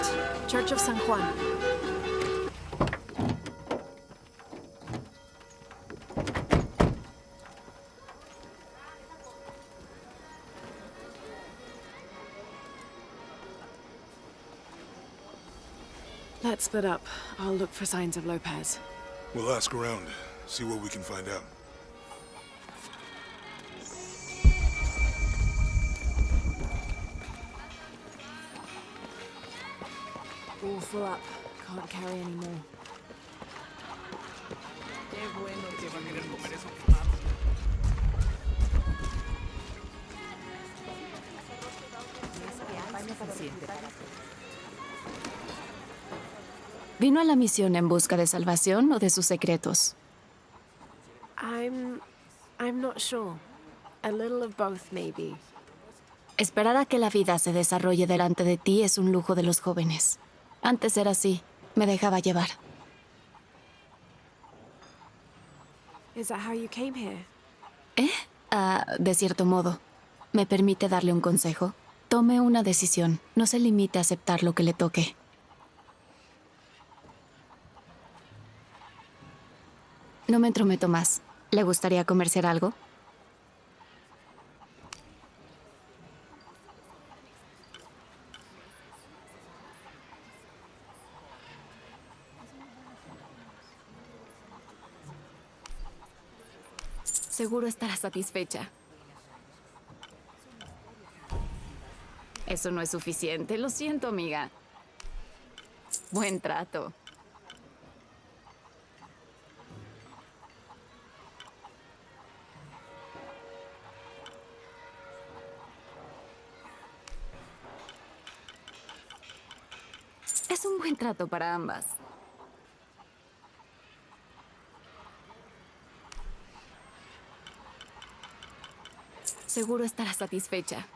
it. Church of San Juan. Let's split up. I'll look for signs of Lopez. We'll ask around, see what we can find out. All full up. Can't carry any more. ¿Vino a la misión en busca de salvación o de sus secretos? I'm not sure. A little of both, maybe. Esperar a que la vida se desarrolle delante de ti es un lujo de los jóvenes. Antes era así. Me dejaba llevar. Is that how you came here? De cierto modo. ¿Me permite darle un consejo? Tome una decisión. No se limite a aceptar lo que le toque. No me entrometo más. ¿Le gustaría comerciar algo? Seguro estará satisfecha. Eso no es suficiente. Lo siento, amiga. Buen trato. Es un buen trato para ambas. Seguro estará satisfecha.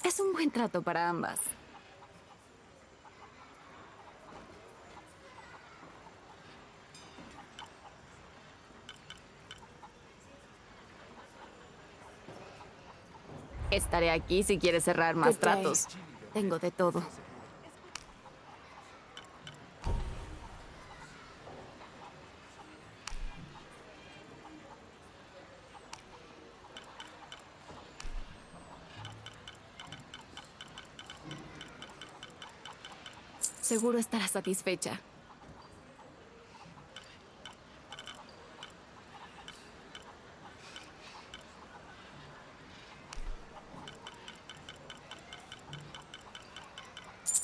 Es un buen trato para ambas. Estaré aquí si quieres cerrar más Good day. tratos. Tengo de todo. Seguro estará satisfecha.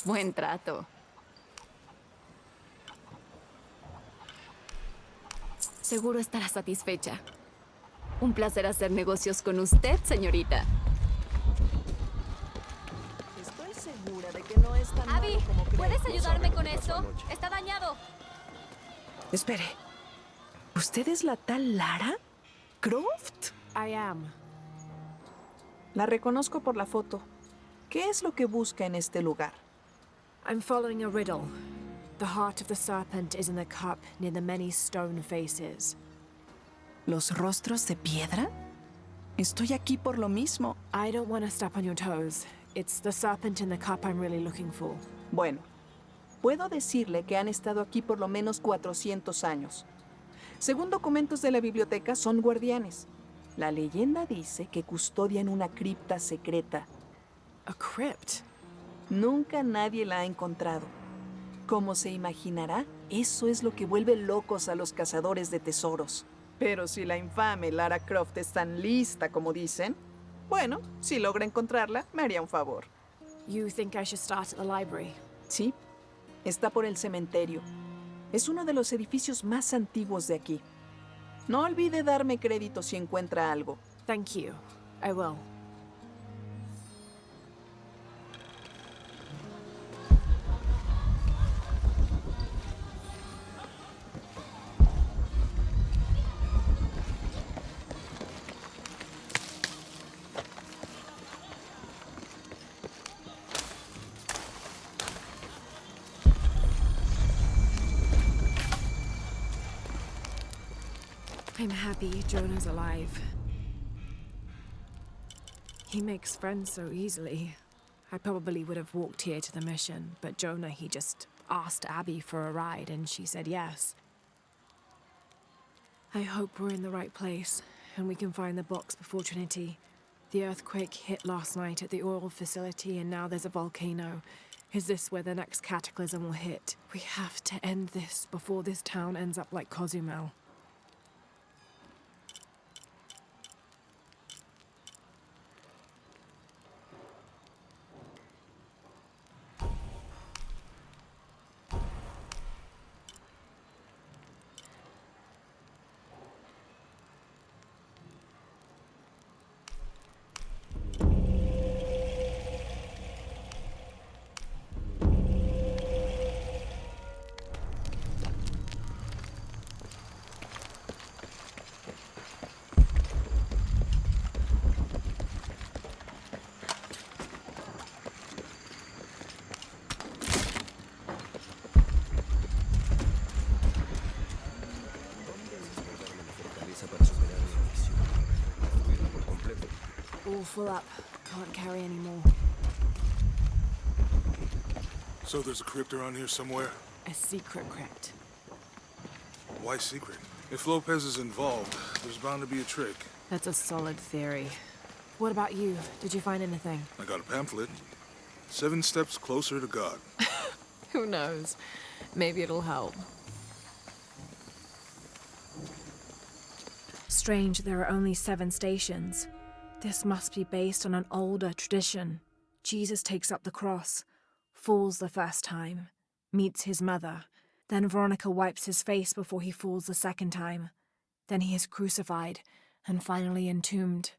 Buen trato. Seguro estará satisfecha. Un placer hacer negocios con usted, señorita. Estoy segura de que no es tan Abby, malo como creo. ¿puedes No ayudarme sabe lo con que pasó esto? anoche. Está dañado. Espere. ¿Usted es la tal Lara Croft? I am. La reconozco por la foto. ¿Qué es lo que busca en este lugar? I'm following a riddle. The heart of the serpent is in the cup near the many stone faces. ¿Los rostros de piedra? Estoy aquí por lo mismo. I don't want to step on your toes. It's the serpent in the cup I'm really looking for. Bueno, puedo decirle que han estado aquí por lo menos 400 años. Según documentos de la biblioteca, son guardianes. La leyenda dice que custodian una cripta secreta. A crypt? Nunca nadie la ha encontrado. Como se imaginará, eso es lo que vuelve locos a los cazadores de tesoros. Pero si la infame Lara Croft es tan lista como dicen, bueno, si logra encontrarla, me haría un favor. You think I should start at the library? Sí, está por el cementerio. Es uno de los edificios más antiguos de aquí. No olvide darme crédito si encuentra algo. Thank you. I will. I I'm happy Jonah's alive. He makes friends so easily. I probably would have walked here to the mission, but Jonah, he just asked Abby for a ride and she said yes. I hope we're in the right place and we can find the box before Trinity. The earthquake hit last night at the oil facility and now there's a volcano. Is this where the next cataclysm will hit? We have to end this before this town ends up like Cozumel. All full up. Can't carry anymore. So there's a crypt around here somewhere? A secret crypt. Why secret? If Lopez is involved, there's bound to be a trick. That's a solid theory. What about you? Did you find anything? I got a pamphlet. 7 steps closer to God. Who knows? Maybe it'll help. Strange there are only 7 stations. This must be based on an older tradition. Jesus takes up the cross, falls the first time, meets his mother. Then Veronica wipes his face before he falls the second time. Then he is crucified and finally entombed.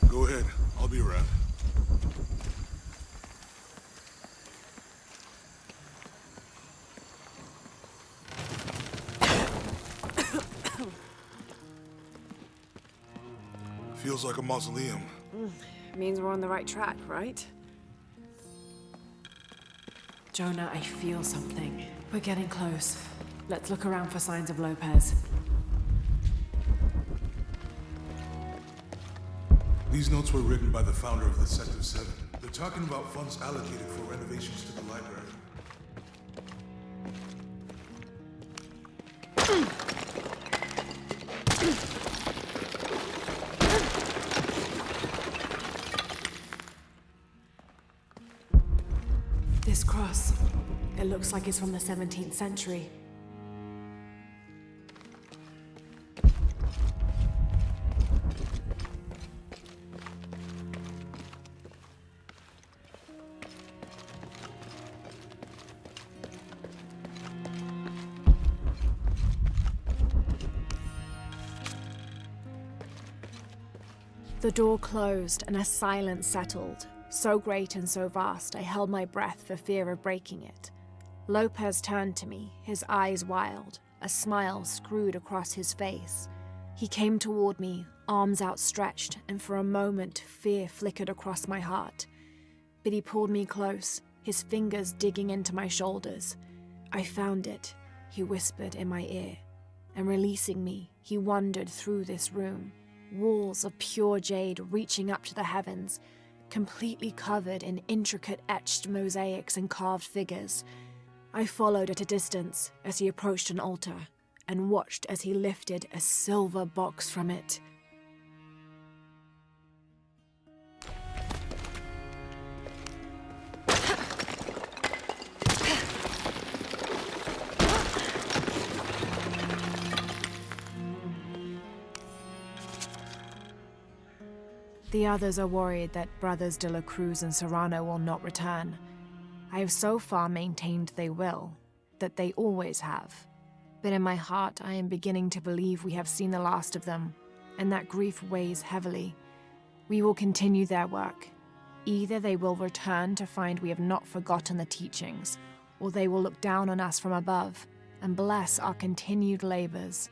Go ahead. I'll be around. Feels like a mausoleum. Means we're on the right track, right? Jonah, I feel something. We're getting close. Let's look around for signs of Lopez. These notes were written by the founder of the Sector 7. They're talking about funds allocated for renovations to the library. This cross, it looks like it's from the 17th century. The door closed and a silence settled. So great and so vast, I held my breath for fear of breaking it. Lopez turned to me, his eyes wild, a smile screwed across his face. He came toward me, arms outstretched, and for a moment fear flickered across my heart. But he pulled me close, his fingers digging into my shoulders. I found it, he whispered in my ear, and releasing me, he wandered through this room. Walls of pure jade reaching up to the heavens, completely covered in intricate etched mosaics and carved figures. I followed at a distance as he approached an altar and watched as he lifted a silver box from it. The others are worried that Brothers de la Cruz and Serrano will not return. I have so far maintained they will, that they always have. But in my heart, I am beginning to believe we have seen the last of them, and that grief weighs heavily. We will continue their work. Either they will return to find we have not forgotten the teachings, or they will look down on us from above and bless our continued labors.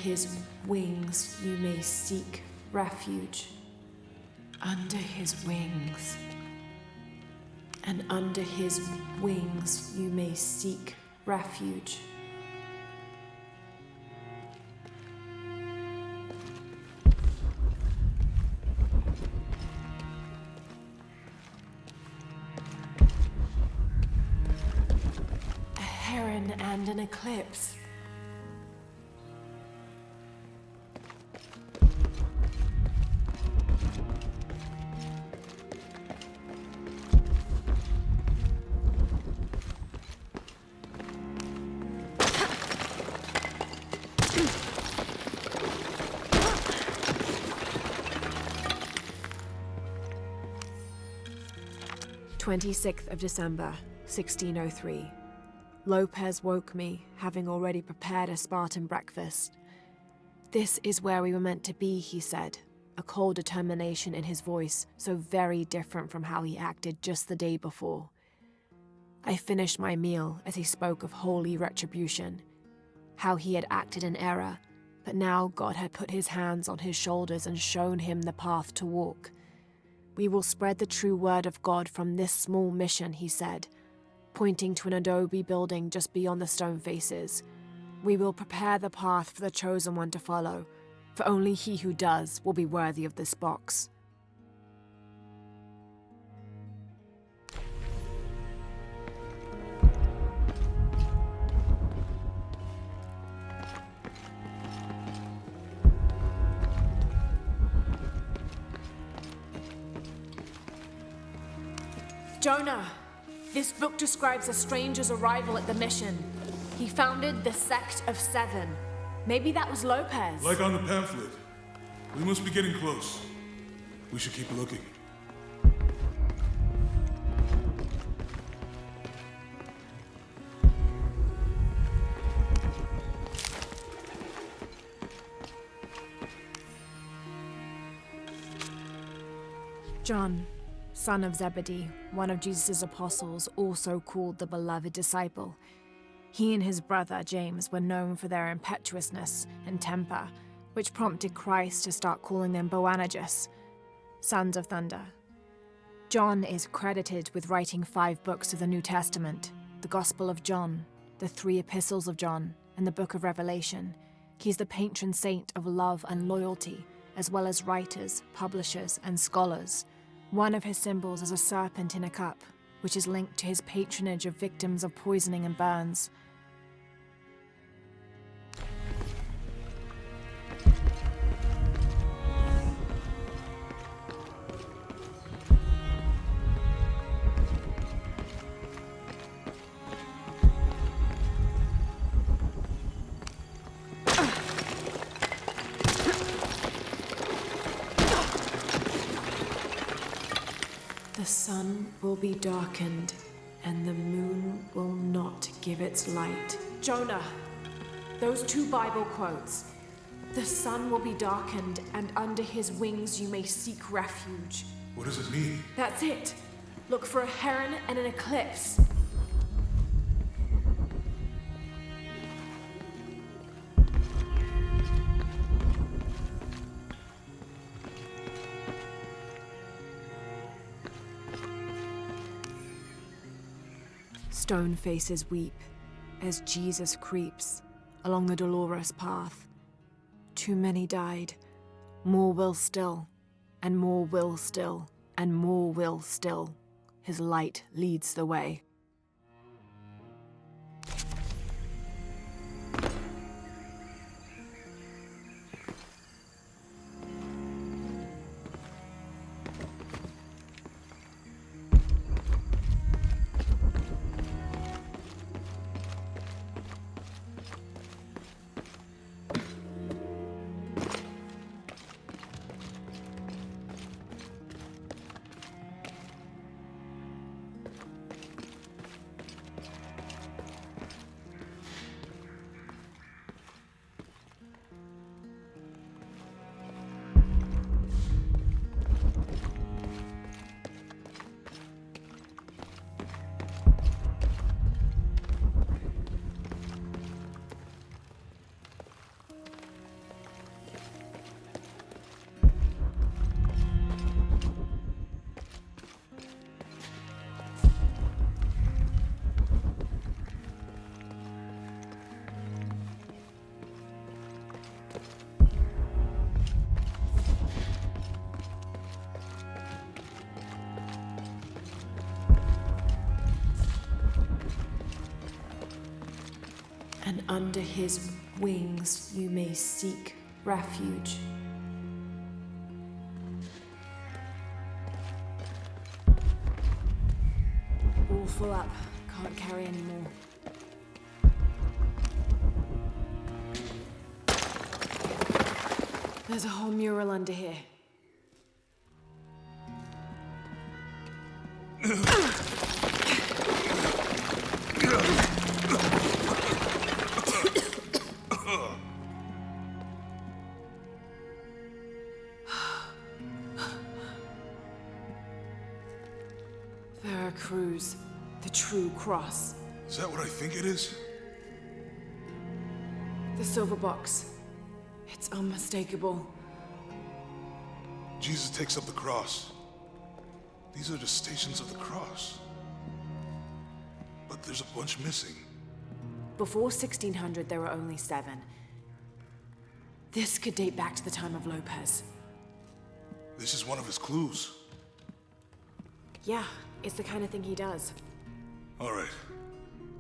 his wings you may seek refuge. Under his wings. And under his wings you may seek refuge. A heron and an eclipse. "26th of December, 1603. Lopez woke me, having already prepared a Spartan breakfast. This is where we were meant to be, he said, a cold determination in his voice, so very different from how he acted just the day before. I finished my meal as he spoke of holy retribution, how he had acted in error, but now God had put his hands on his shoulders and shown him the path to walk. We will spread the true word of God from this small mission, he said, pointing to an adobe building just beyond the stone faces. We will prepare the path for the chosen one to follow, for only he who does will be worthy of this box." Jonah! This book describes a stranger's arrival at the mission. He founded the Sect of Seven. Maybe that was Lopez. Like on the pamphlet. We must be getting close. We should keep looking. John, son of Zebedee, one of Jesus' apostles, also called the beloved disciple. He and his brother James were known for their impetuousness and temper, which prompted Christ to start calling them Boanerges, sons of thunder. John is credited with writing 5 books of the New Testament, the Gospel of John, the 3 epistles of John, and the Book of Revelation. He's the patron saint of love and loyalty, as well as writers, publishers, and scholars. One of his symbols is a serpent in a cup, which is linked to his patronage of victims of poisoning and burns. The sun will be darkened, and the moon will not give its light. Jonah, those 2 Bible quotes. The sun will be darkened, and under his wings you may seek refuge. What does it mean? That's it. Look for a heron and an eclipse. Stone faces weep as Jesus creeps along the dolorous path. Too many died, more will still, and more will still, and more will still. His light leads the way. and under his wings you may seek refuge. All full up. Can't carry any more. There's a whole mural under here. Veracruz, the true cross. Is that what I think it is? The silver box. It's unmistakable. Jesus takes up the cross. These are the stations of the cross. But there's a bunch missing. Before 1600, there were only 7. This could date back to the time of Lopez. This is one of his clues. Yeah, it's the kind of thing he does. All right.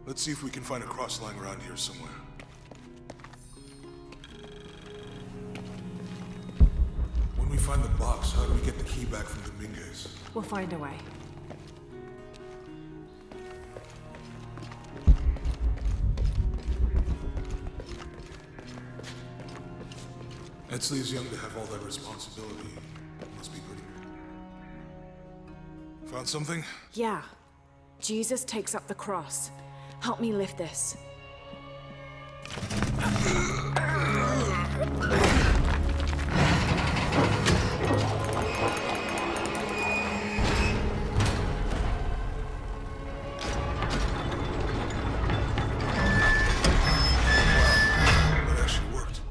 Let's see if we can find a cross lying around here somewhere. When we find the box, how do we get the key back from Dominguez? We'll find a way. Etzli is young to have all that responsibility. Must be pretty. Found something? Yeah. Jesus takes up the cross. Help me lift this. That actually worked.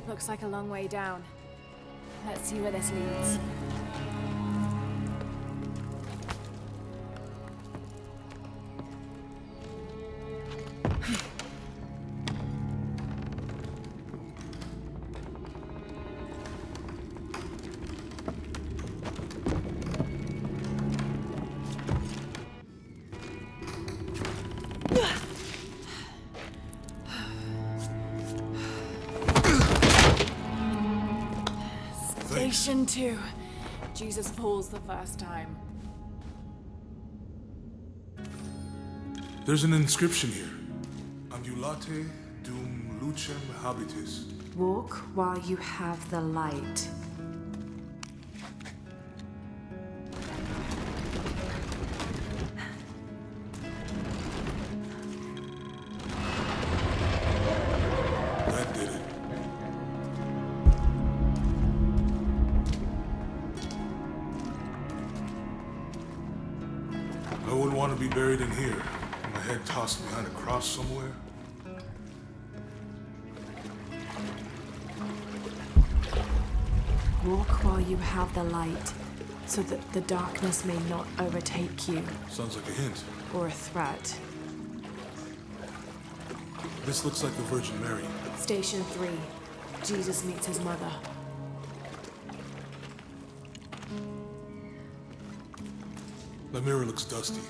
Looks like a long way down. Let's see where this leads. Station 2. Jesus falls the first time. There's an inscription here. Ambulate dum lucem habitis. Walk while you have the light. That did it. I wouldn't want to be buried in here. My head tossed behind a cross somewhere. Walk while you have the light, so that the darkness may not overtake you, Sounds like a hint. or a threat. This looks like the Virgin Mary. Station 3. Jesus meets his mother. The mirror looks dusty.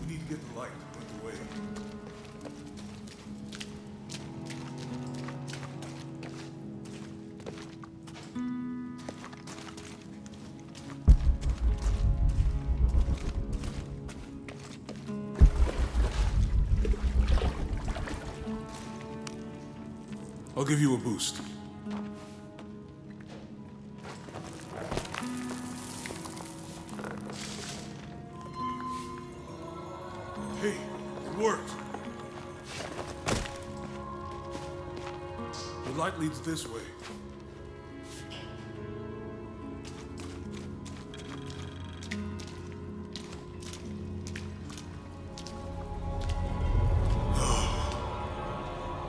We need to get the light to point the way. I'll give you a boost. light leads this way.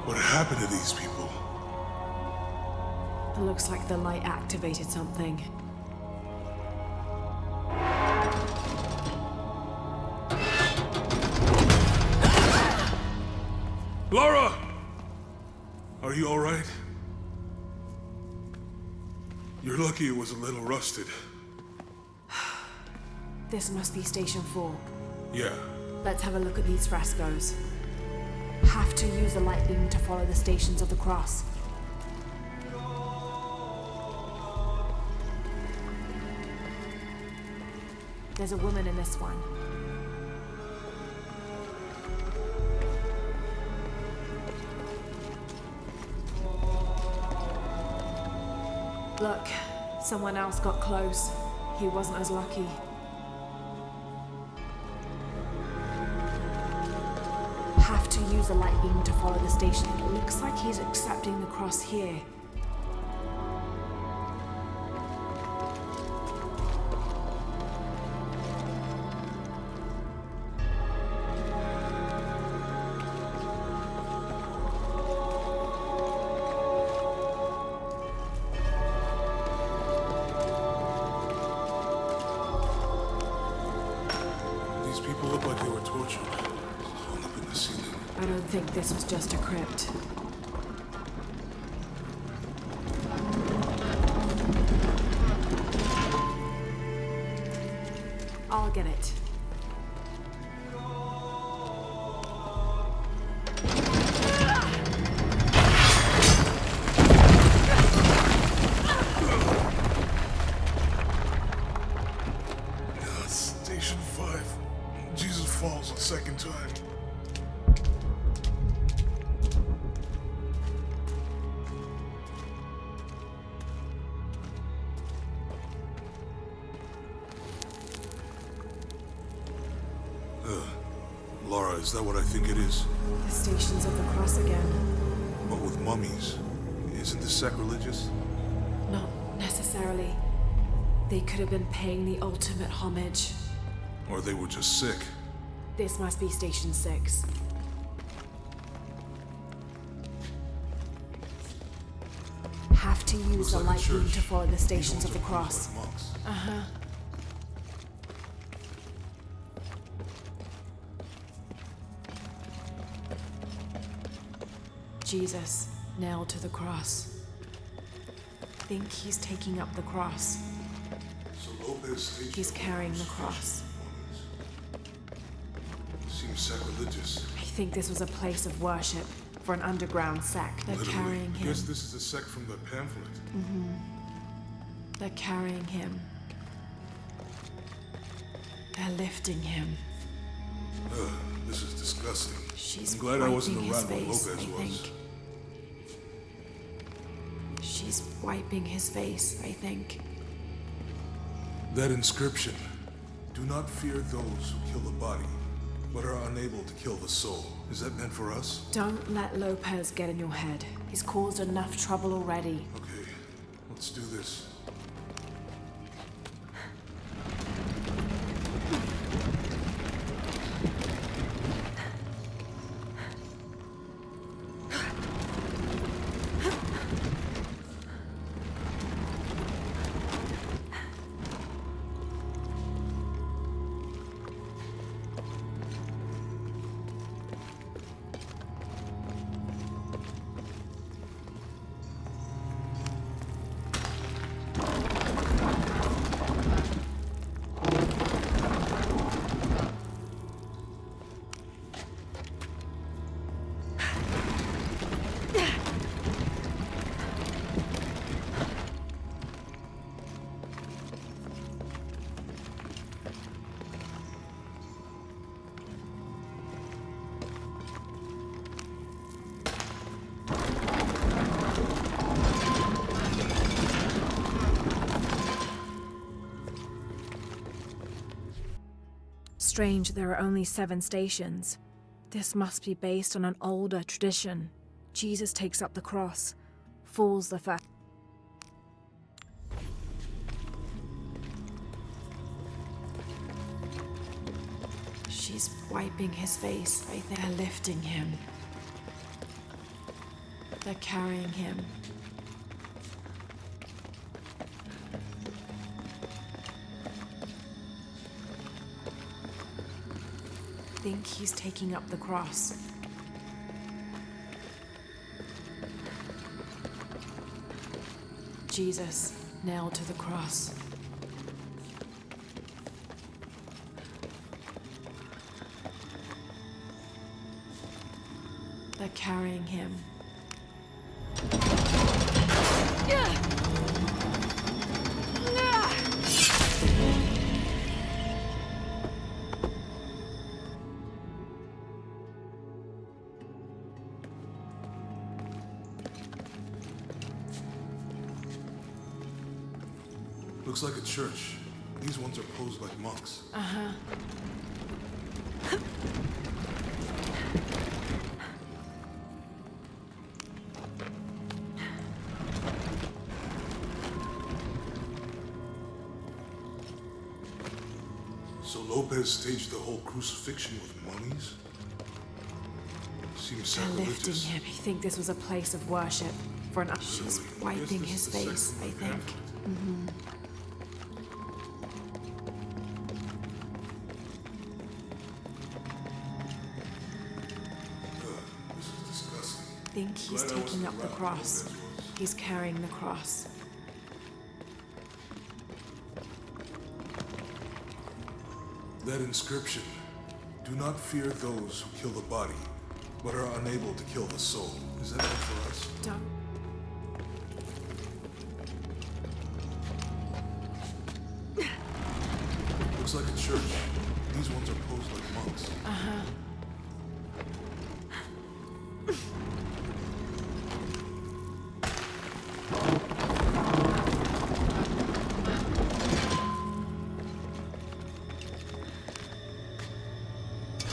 What happened to these people? It looks like the light activated something. Laura! Are you all right? You're lucky it was a little rusted. This must be Station 4. Yeah. Let's have a look at these frescoes. Have to use the light beam to follow the Stations of the Cross. There's a woman in this one. Look, someone else got close. He wasn't as lucky. Have to use a light beam to follow the station. It looks like he's accepting the cross here. These people look like they were tortured. Hung up in the ceiling. I don't think this was just a crypt. I'll get it. Station 5. Jesus falls a second time. Laura, is that what I think it is? The Stations of the Cross again. But with mummies. Isn't this sacrilegious? Not necessarily. They could have been paying the ultimate homage. Or they were just sick? This must be Station 6. Have to use the Looks like a light beam church. to follow the These Stations ones of the are run Cross. by monks. Uh-huh. Jesus, nailed to the cross. Think he's taking up the cross. So Lopez staged He's a carrying the demonstration cross. of mummies. Seems sacrilegious. I think this was a place of worship for an underground sect. They're Literally. carrying him. Guess this is a sect from the pamphlet. They're carrying him. They're lifting him. This is disgusting. She's I'm glad I wasn't wiping his around when face, Lopez I was. think. She's wiping his face, I think. That inscription. Do not fear those who kill the body, but are unable to kill the soul. Is that meant for us? Don't let Lopez get in your head. He's caused enough trouble already. Okay, let's do this. Strange there are only 7 stations. This must be based on an older tradition. Jesus takes up the cross, falls the first. She's wiping his face. They're lifting him. They're carrying him. I think he's taking up the cross. Jesus, nailed to the cross. They're carrying him. Looks like a church. These ones are posed like monks. Uh-huh. So Lopez staged the whole crucifixion with mummies? Seems They're lifting sacrilegious. him. I think this was a place of worship for an. She's Really? wiping Yes, his this is the face, second I from the think. pamphlet. This is disgusting. I think he's Glad I taking wasn't up the around when cross. Lopez was. He's carrying the cross. That inscription. Do not fear those who kill the body, but are unable to kill the soul. Is that meant for us? Don't. Looks like a church. These ones are posed like monks. Uh-huh.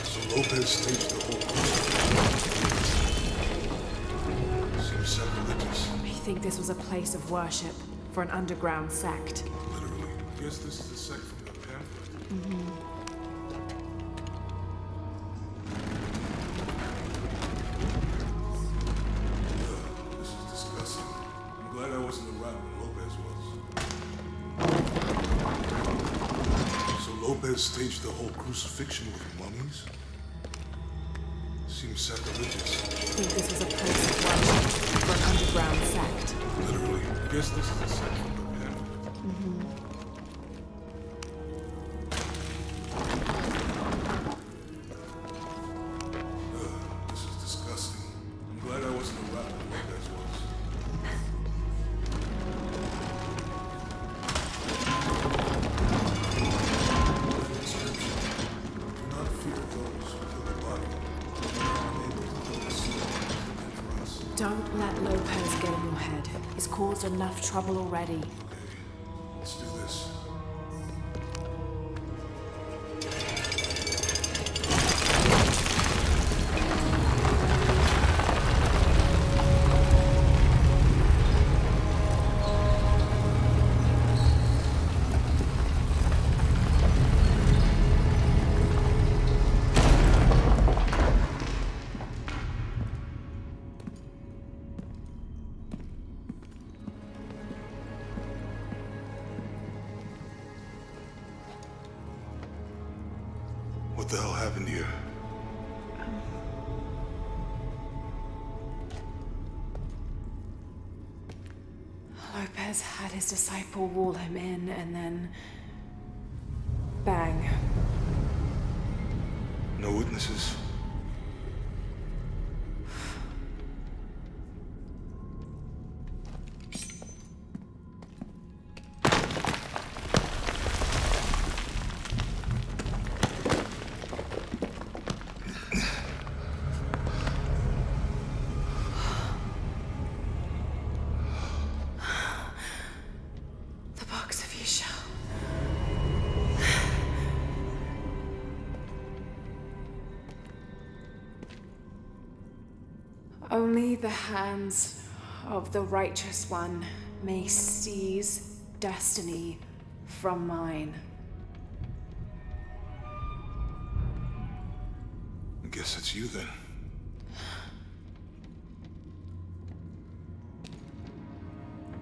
So Lopez staged the whole crucifixion. Seems sacrilegious. I think this was a place of worship for an underground sect. Literally. Guess this is the sect from the pamphlet. This is disgusting. I'm glad I wasn't around when Lopez was. So Lopez staged the whole crucifixion with mummies? Seems sacrilegious. I think this was a place of worship for an underground sect. Literally. Guess this is the sect from the pamphlet. This is disgusting. I'm glad I wasn't around when Lopez was. Inscription. Do not fear those who kill the body, but are unable to kill the soul. And for us. Don't let Lopez get in your head. He's caused enough trouble already. Okay, let's do this. What the hell happened here? Lopez had his disciple wall him in, and then. Bang. No witnesses? The box of Yeshua. Only the hands of the Righteous One may seize destiny from mine. I guess it's you then.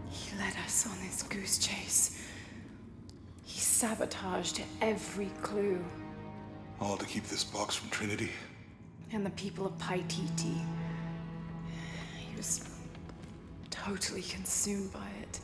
He led us on this goose chase. He sabotaged every clue. All to keep this box from Trinity? And the people of Paititi. He was totally consumed by it.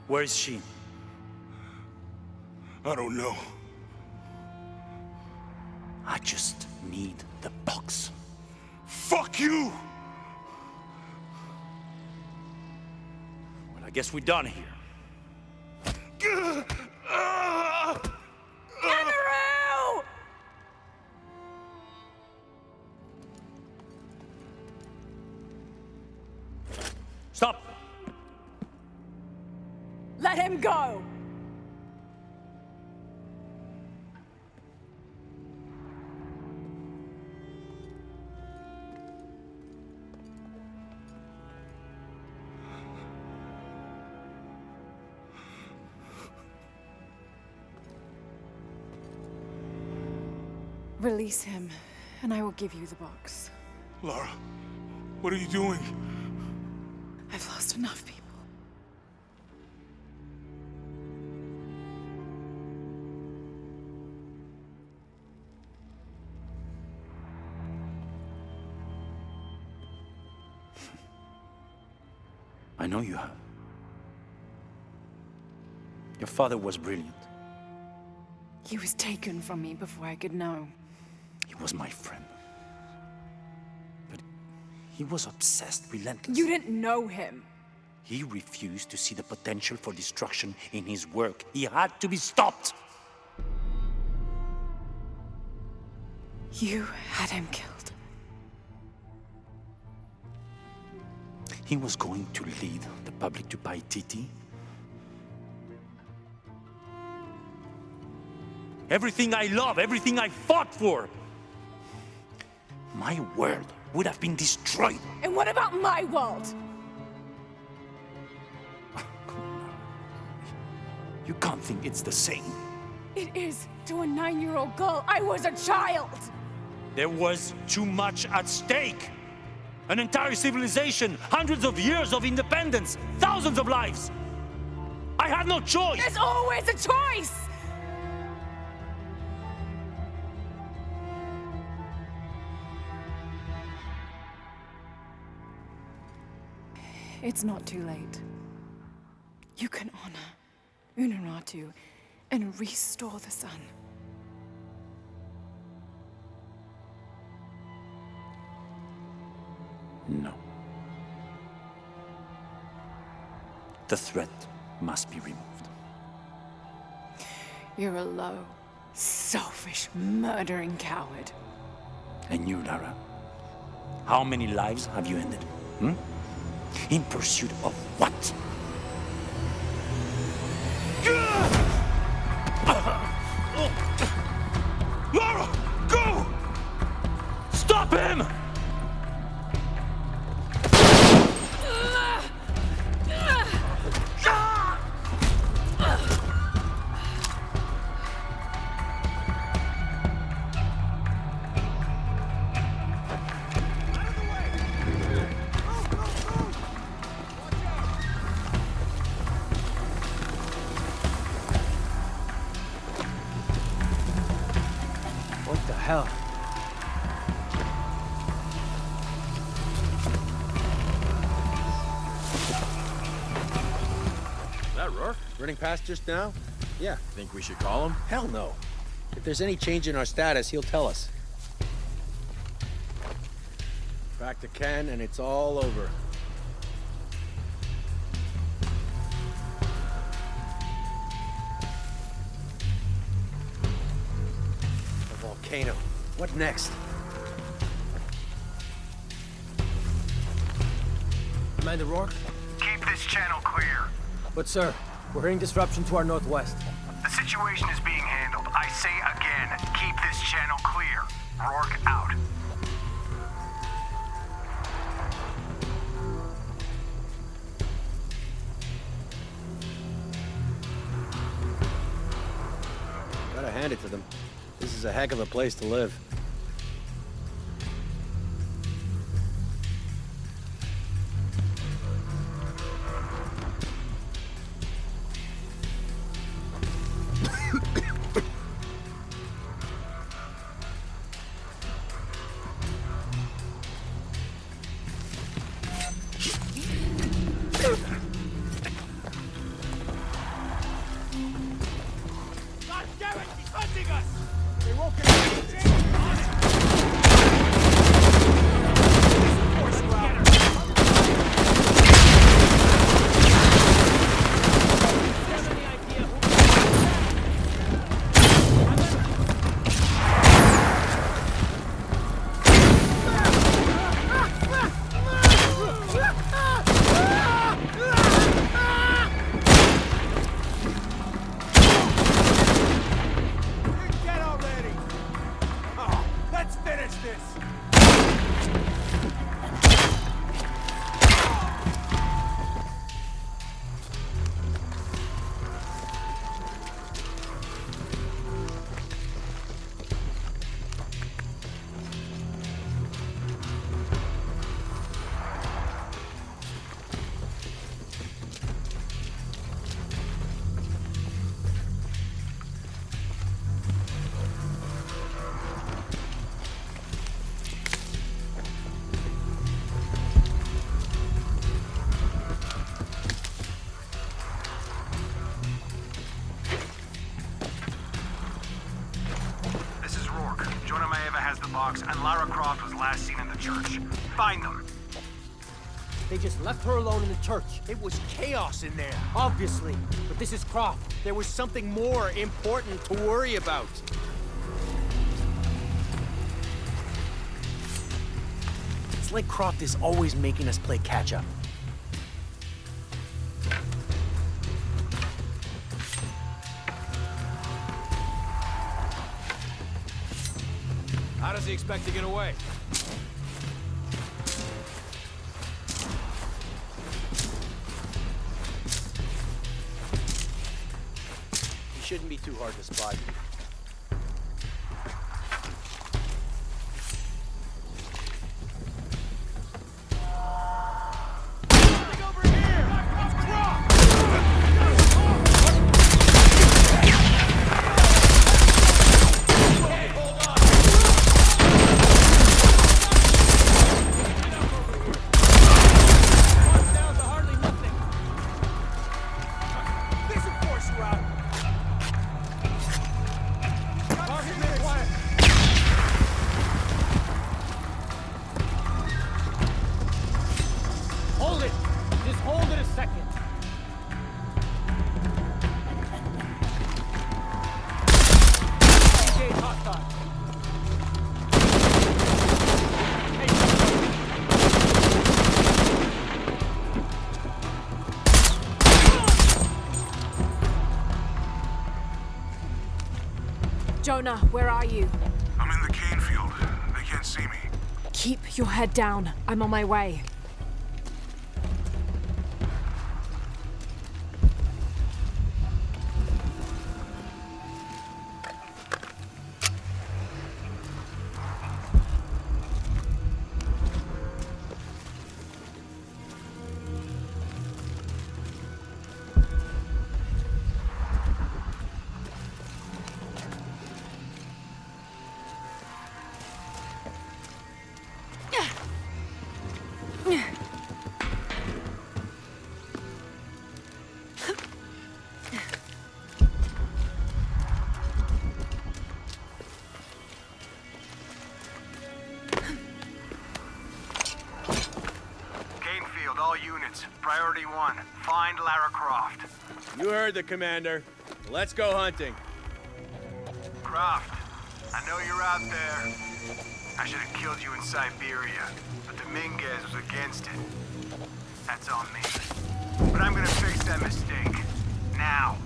Where is she? I don't know. I just need the box. Fuck you! Well, I guess we're done here. Stop! Let him go! Release him, and I will give you the box. Lara, what are you doing? I've lost enough people. I know you have. Your father was brilliant. He was taken from me before I could know. He was my friend. But he was obsessed, relentless. You didn't know him. He refused to see the potential for destruction in his work. He had to be stopped. You had him killed. He was going to lead the public to Paititi. Everything I love, everything I fought for. My world would have been destroyed. And what about my world? You can't think it's the same. It is to a 9-year-old girl. I was a child. There was too much at stake. An entire civilization, hundreds of years of independence, thousands of lives. I had no choice. There's always a choice. It's not too late. You can honor Unuratu and restore the sun. No. The threat must be removed. You're a low, selfish, murdering coward. And you, Lara? How many lives have you ended? In pursuit of what? Lara, go! Stop him! What the hell? Is that Rourke? Running past just now? Yeah. Think we should call him? Hell no. If there's any change in our status, he'll tell us. Back to Ken, and it's all over. The volcano. What next? Commander Rourke? Keep this channel clear. But sir, we're hearing disruption to our northwest. The situation is being handled. I say again, keep this channel clear. Rourke out. Gotta hand it to them. This is a heck of a place to live. God damn it! He's hunting us! They won't get Get already! Oh, let's finish this! This is Rourke. Jonah Maeva has the box, and Lara Croft was last seen in the church. Find them. They just left her alone in the church. It was chaos in there. Obviously. But this is Croft. There was something more important to worry about. It's like Croft is always making us play catch-up. How does he expect to get away? He shouldn't be too hard to spot. Down the hard Jonah, where are you? I'm in the cane field. They can't see me. Keep your head down. I'm on my way. All units, priority 1, find Lara Croft. You heard the commander. Let's go hunting. Croft, I know you're out there. I should have killed you in Siberia, but Dominguez was against it. That's on me. But I'm gonna fix that mistake. Now.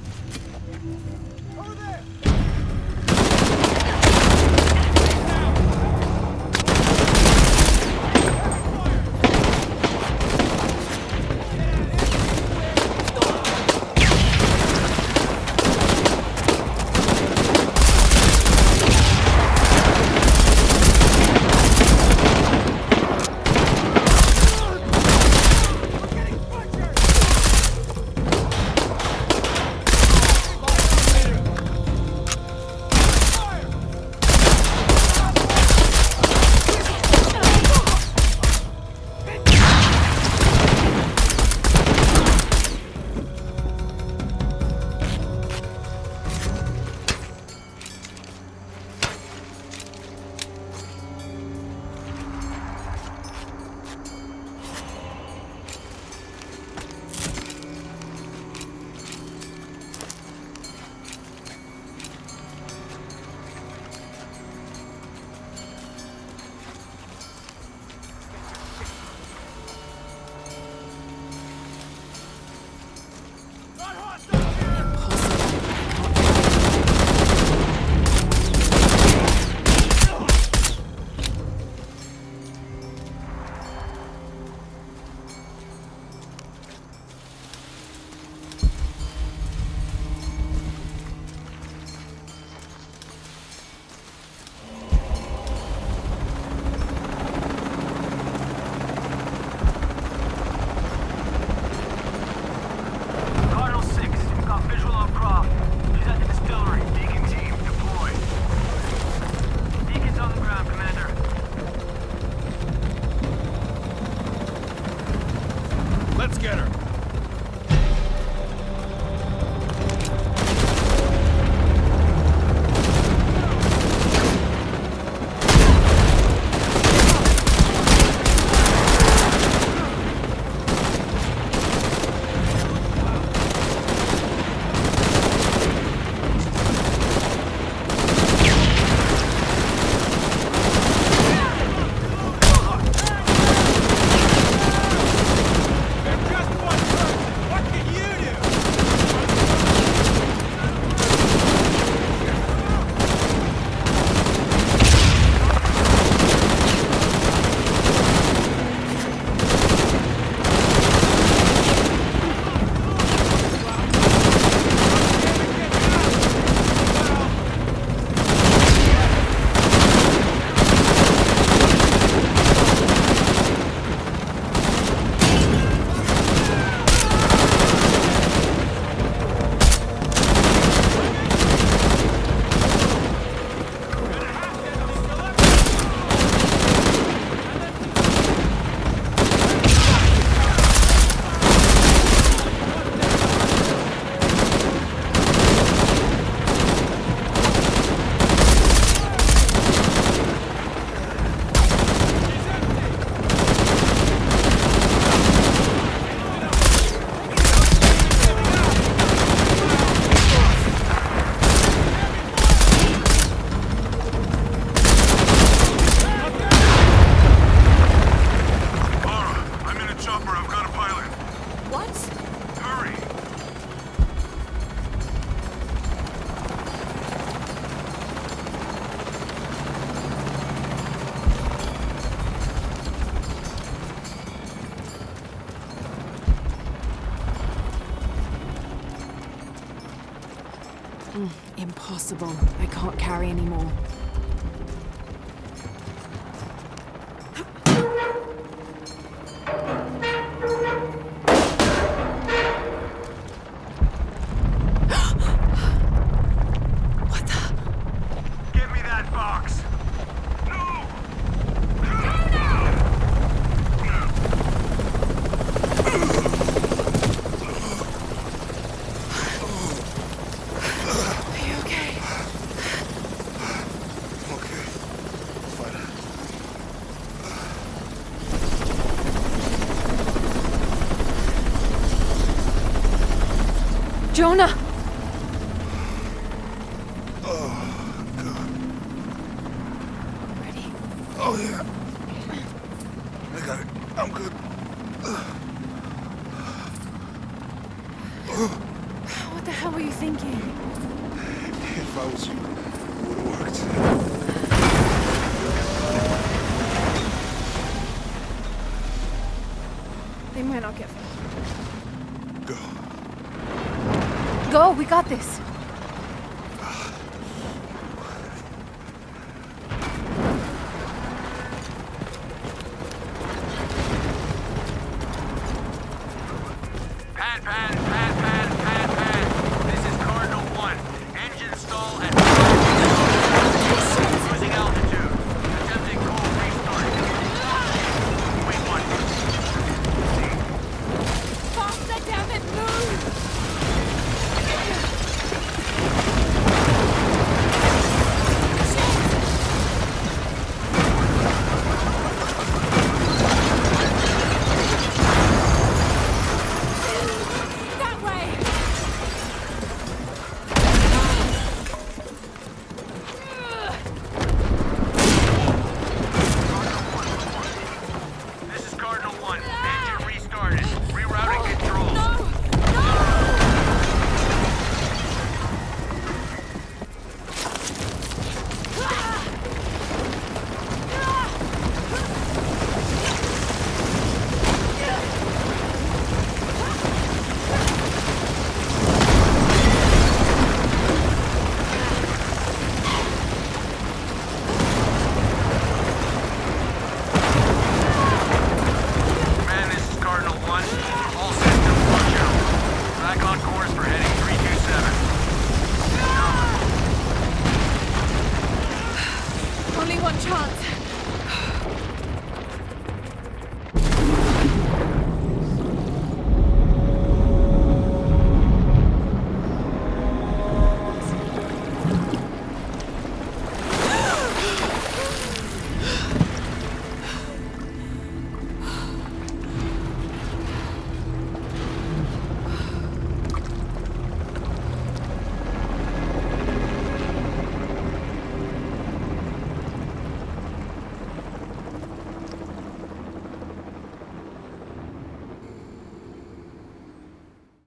Over there! Let's get her. Impossible. I can't carry anymore. Give me that box. No! Are you okay? Okay. Fine. Jonah! Ready? Oh, yeah. I got it. I'm good. What the hell were you thinking? If I was you, it would have worked. They might not get far. Go. Go, we got this. Pan,